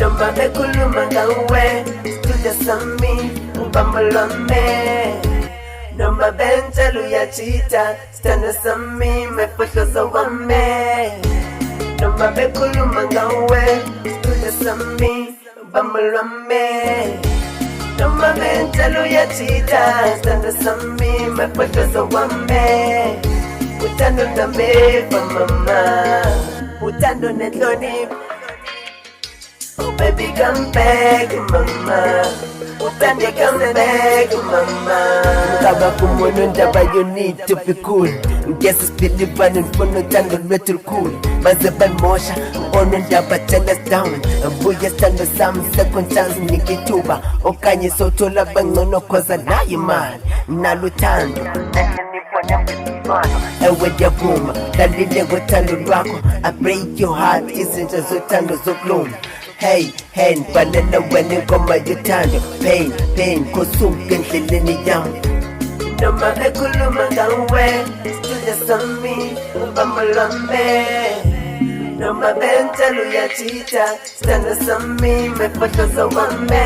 noma bekhuluma ngawe studio sami ubamba lwami noma bentshela uyachita sithando sami Fohloza wami noma bekhuluma ngawe studio sami ubamba lwami noma bentshela uyachita sithando sami Fohloza wami uthando nami mama uthando nenhlonipho. Oh baby come back mama uthande come back mama ngaba kumono ndaba you need to be cool ngeke sibhilivane ngifuna uthando lwethu lukhulu baze banimosha ngibona ndaba tell us down abuye sithando sami second chance nike ithuba okanye sothola bangcono cause nayo imali nalo uthando ewe ndiyavuma dalile ngothando lwakho I break your heart izinto zothando zokulunga. Hey, nibhalela wena ingoma yothando pain kosuke endleleni yami noma bekhuluma ngawe studio sami ubamba lwami noma bentshela uyachita sithando sami Fohloza wami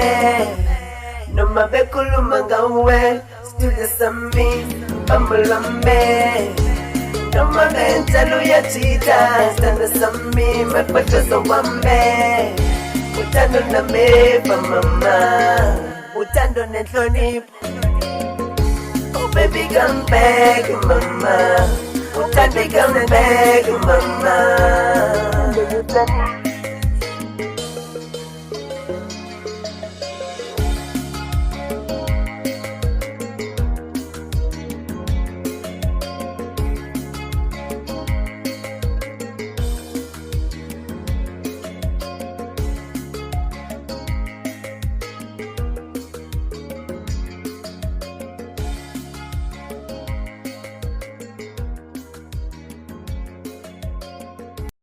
noma bekhuluma ngawe studio sami ubamba lwami noma bentshela uyachita sithando sami Fohloza wami uthando nami mama uthando nenhlonipho. Oh baby come back mama uthando come back mama.